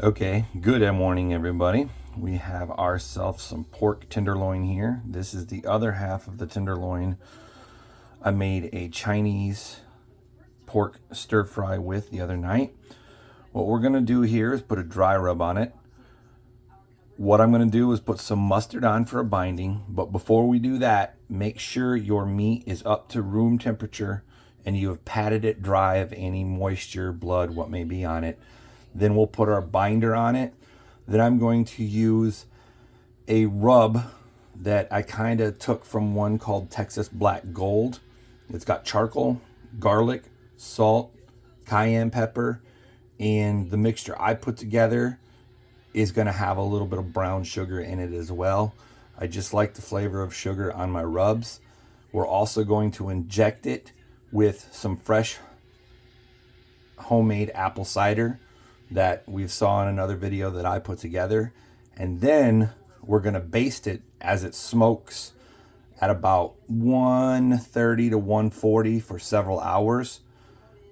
Okay, good morning, everybody. We have ourselves some pork tenderloin here. This is the other half of the tenderloin I made a Chinese pork stir fry with the other night. What we're gonna do here is put a dry rub on it. What I'm gonna do is put some mustard on for a binding, but before we do that, make sure your meat is up to room temperature and you have patted it dry of any moisture, blood, what may be on it. Then we'll put our binder on it. Then I'm going to use a rub that I kind of took from one called Texas Black Gold. It's got charcoal, garlic, salt, cayenne pepper, and the mixture I put together is going to have a little bit of brown sugar in it as well. I just like the flavor of sugar on my rubs. We're also going to inject it with some fresh homemade apple cider that we saw in another video that I put together. And then we're gonna baste it as it smokes at about 130 to 140 for several hours.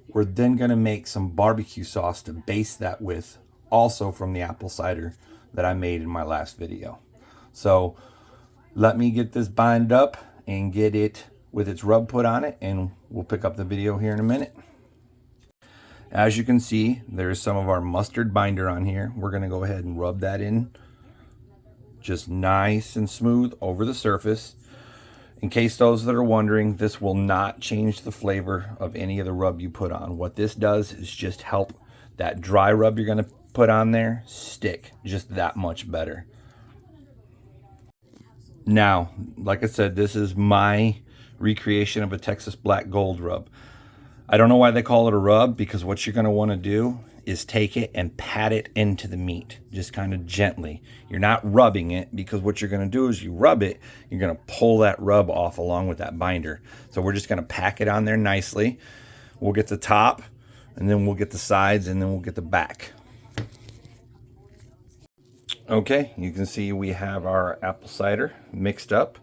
We're then gonna make some barbecue sauce to baste that with, also from the apple cider that I made in my last video. So let me get this bind up and get it with its rub put on it, and we'll pick up the video here in a minute. As you can see, there's some of our mustard binder on here. We're gonna go ahead and rub that in just nice and smooth over the surface. In case those that are wondering, this will not change the flavor of any of the rub you put on. What this does is just help that dry rub you're gonna put on there stick just that much better. Now, like I said, this is my recreation of a Texas Black Gold rub. I don't know why they call it a rub, because what you're going to want to do is take it and pat it into the meat, just kind of gently. You're not rubbing it, because what you're going to do is you rub it, you're going to pull that rub off along with that binder. So we're just going to pack it on there nicely. We'll get the top, and then we'll get the sides, and then we'll get the back. Okay, you can see we have our apple cider mixed up.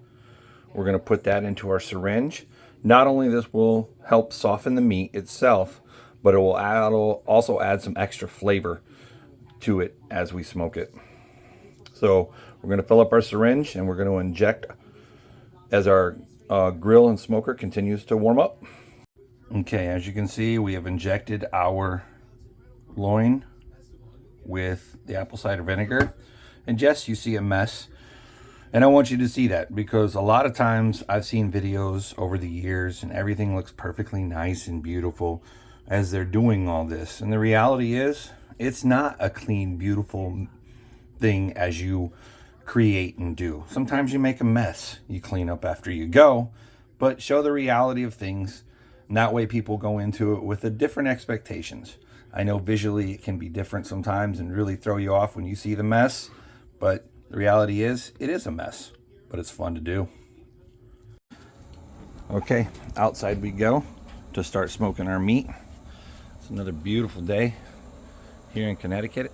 We're going to put that into our syringe. Not only this will help soften the meat itself, but it will also add some extra flavor to it as we smoke it. So we're going to fill up our syringe and we're going to inject as our grill and smoker continues to warm up. Okay, as you can see, we have injected our loin with the apple cider vinegar. And yes, you see a mess. And I want you to see that, because a lot of times I've seen videos over the years and everything looks perfectly nice and beautiful as they're doing all this. And the reality is, it's not a clean, beautiful thing as you create and do. Sometimes you make a mess. You clean up after you go, but show the reality of things. And that way people go into it with a different expectations. I know visually it can be different sometimes and really throw you off when you see the mess, but the reality is, it is a mess, but it's fun to do. Okay, outside we go to start smoking our meat. It's another beautiful day here in Connecticut,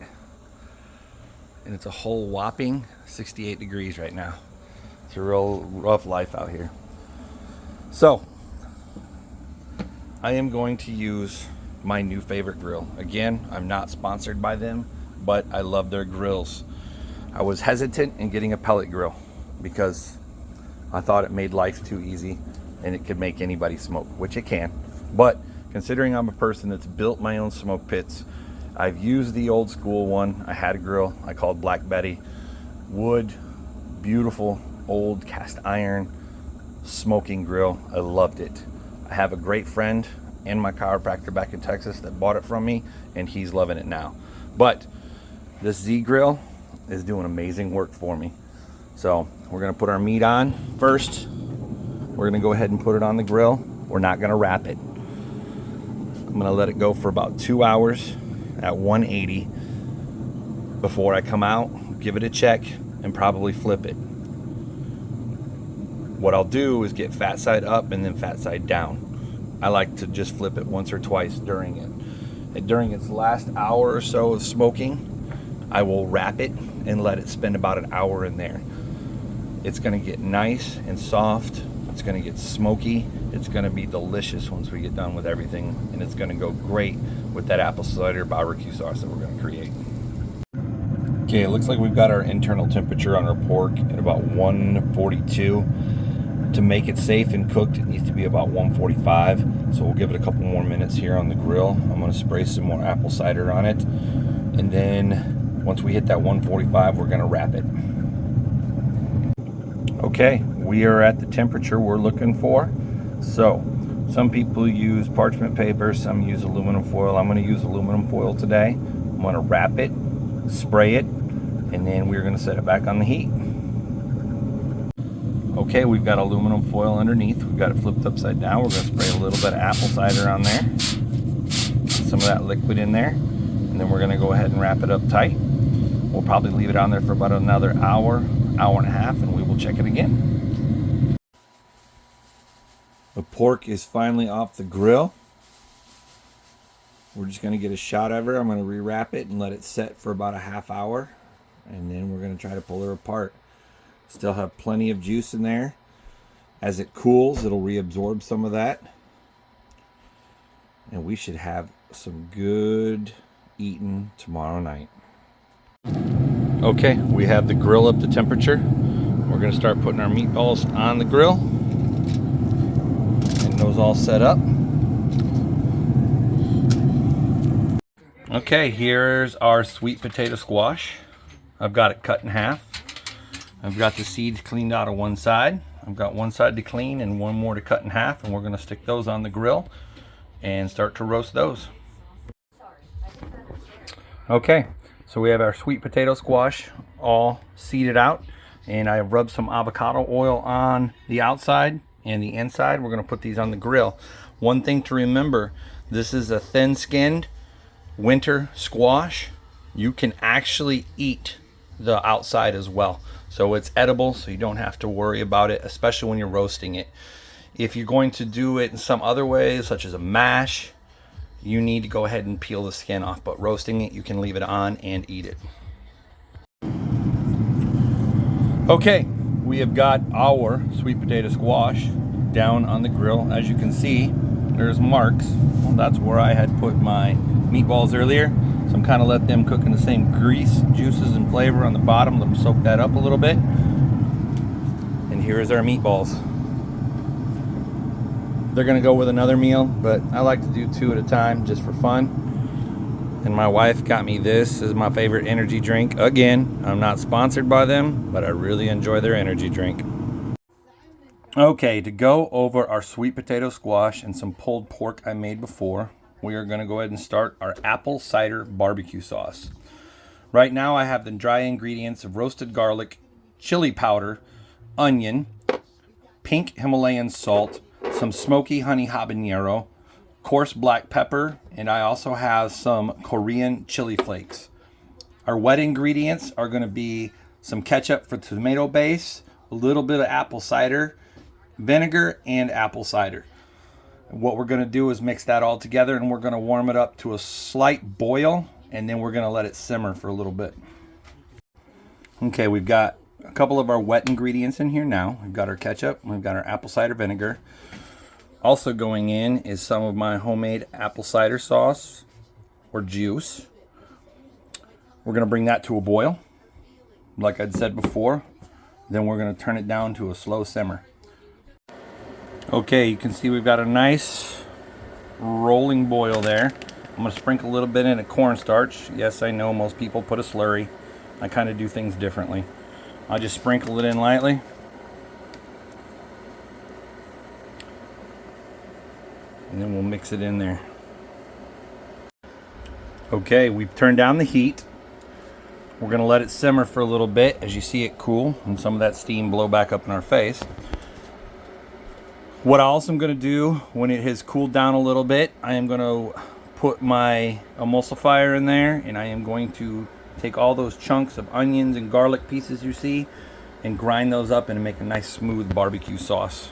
and it's a whole whopping 68 degrees right now. It's a real rough life out here. So, I am going to use my new favorite grill. Again, I'm not sponsored by them, but I love their grills. I was hesitant in getting a pellet grill because I thought it made life too easy and it could make anybody smoke, which it can. But considering I'm a person that's built my own smoke pits, I've used the old school one. I had a grill I called Black Betty. Wood, beautiful, old cast iron smoking grill. I loved it. I have a great friend and my chiropractor back in Texas that bought it from me, and he's loving it now. But this Z grill is doing amazing work for me. So we're gonna put our meat on first. We're gonna go ahead and put it on the grill. We're not gonna wrap it. I'm gonna let it go for about 2 hours at 180 before I come out, give it a check, and probably flip it. What I'll do is get fat side up and then fat side down. I like to just flip it once or twice during it. And during its last hour or so of smoking, I will wrap it and let it spend about an hour in there. It's gonna get nice and soft. It's gonna get smoky. It's gonna be delicious once we get done with everything. And it's gonna go great with that apple cider barbecue sauce that we're gonna create. Okay, it looks like we've got our internal temperature on our pork at about 142. To make it safe and cooked, it needs to be about 145. So we'll give it a couple more minutes here on the grill. I'm going to spray some more apple cider on it. And then once we hit that 145, we're going to wrap it. Okay, we are at the temperature we're looking for. So some people use parchment paper, some use aluminum foil. I'm going to use aluminum foil today. I'm going to wrap it, spray it, and then we're going to set it back on the heat. Okay, we've got aluminum foil underneath. We've got it flipped upside down. We're going to spray a little bit of apple cider on there. Some of that liquid in there. And then we're going to go ahead and wrap it up tight. We'll probably leave it on there for about another hour, hour and a half, and we will check it again. The pork is finally off the grill. We're just going to get a shot of her. I'm going to rewrap it and let it set for about a half hour. And then we're going to try to pull her apart. Still have plenty of juice in there. As it cools, it'll reabsorb some of that. And we should have some good eating tomorrow night. Okay, we have the grill up to temperature. We're going to start putting our meatballs on the grill. And those all set up. Okay, here's our sweet potato squash. I've got it cut in half. I've got the seeds cleaned out of one side. I've got one side to clean and one more to cut in half, and we're going to stick those on the grill and start to roast those. Okay, so we have our sweet potato squash all seeded out, and I have rubbed some avocado oil on the outside and the inside. We're going to put these on the grill. One thing to remember, this is a thin-skinned winter squash. You can actually eat the outside as well. So it's edible, so you don't have to worry about it, especially when you're roasting it. If you're going to do it in some other ways, such as a mash, you need to go ahead and peel the skin off. But roasting it, you can leave it on and eat it. Okay, we have got our sweet potato squash down on the grill. As you can see, there's marks. Well, that's where I had put my meatballs earlier. So I'm kind of let them cook in the same grease, juices, and flavor on the bottom. Let them soak that up a little bit. And here's our meatballs. They're gonna go with another meal, but I like to do 2 at a time just for fun. And my wife got me this as my favorite energy drink. Again, I'm not sponsored by them, but I really enjoy their energy drink. Okay, to go over our sweet potato squash and some pulled pork I made before, we are going to go ahead and start our apple cider barbecue sauce. Right now I have the dry ingredients of roasted garlic, chili powder, onion, pink Himalayan salt, some smoky honey habanero, coarse black pepper, and I also have some Korean chili flakes. Our wet ingredients are going to be some ketchup for tomato base, a little bit of apple cider, vinegar, and apple cider. What we're going to do is mix that all together, and we're going to warm it up to a slight boil, and then we're going to let it simmer for a little bit. Okay, we've got a couple of our wet ingredients in here now. We've got our ketchup, we've got our apple cider vinegar. Also going in is some of my homemade apple cider sauce or juice. We're going to bring that to a boil, like I'd said before. Then we're going to turn it down to a slow simmer. Okay, you can see we've got a nice rolling boil there. I'm going to sprinkle a little bit in a cornstarch. Yes, I know most people put a slurry. I kind of do things differently. I'll just sprinkle it in lightly. And then we'll mix it in there. Okay, we've turned down the heat. We're going to let it simmer for a little bit as you see it cool and some of that steam blow back up in our face. What I also am going to do when it has cooled down a little bit, I am going to put my emulsifier in there, and I am going to take all those chunks of onions and garlic pieces you see and grind those up and make a nice smooth barbecue sauce.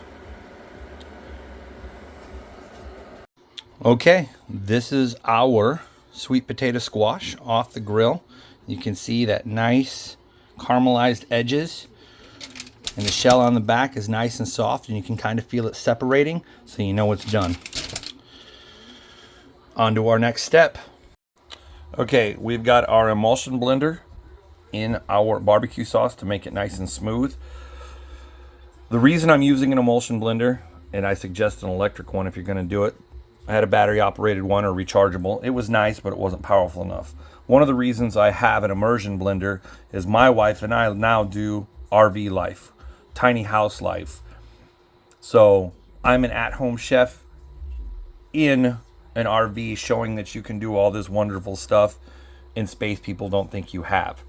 Okay, this is our sweet potato squash off the grill. You can see that nice caramelized edges. And the shell on the back is nice and soft, and you can kind of feel it separating, so you know it's done. On to our next step. Okay, we've got our emulsion blender in our barbecue sauce to make it nice and smooth. The reason I'm using an emulsion blender, and I suggest an electric one if you're going to do it, I had a battery operated one or rechargeable. It was nice, but it wasn't powerful enough. One of the reasons I have an immersion blender is my wife and I now do RV life, tiny house life. So I'm an at-home chef in an RV, showing that you can do all this wonderful stuff in space people don't think you have.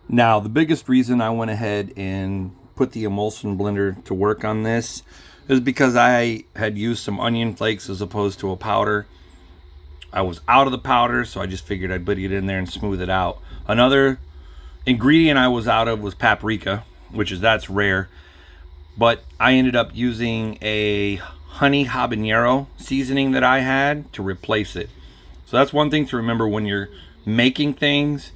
Now, the biggest reason I went ahead and put the emulsion blender to work on this is because I had used some onion flakes as opposed to a powder. I was out of the powder, so I just figured I'd put it in there and smooth it out. Another ingredient I was out of was paprika, that's rare. But I ended up using a honey habanero seasoning that I had to replace it. So that's one thing to remember when you're making things.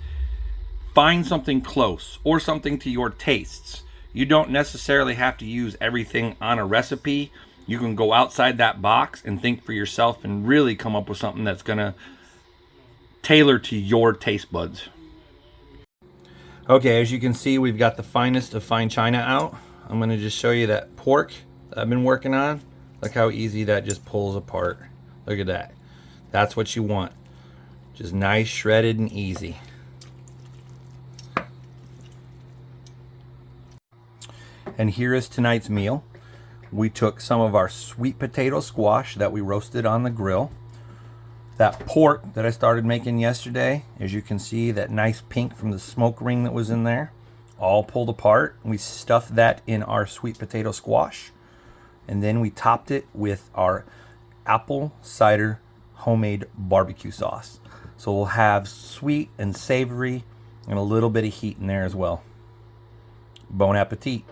Find something close or something to your tastes. You don't necessarily have to use everything on a recipe. You can go outside that box and think for yourself and really come up with something that's gonna tailor to your taste buds. Okay, as you can see, we've got the finest of fine china out. I'm gonna just show you that pork that I've been working on. Look how easy that just pulls apart. Look at that. That's what you want. Just nice, shredded, and easy. And here is tonight's meal. We took some of our sweet potato squash that we roasted on the grill. That pork that I started making yesterday, as you can see, that nice pink from the smoke ring that was in there, all pulled apart. We stuffed that in our sweet potato squash. And then we topped it with our apple cider homemade barbecue sauce. So we'll have sweet and savory and a little bit of heat in there as well. Bon appetit.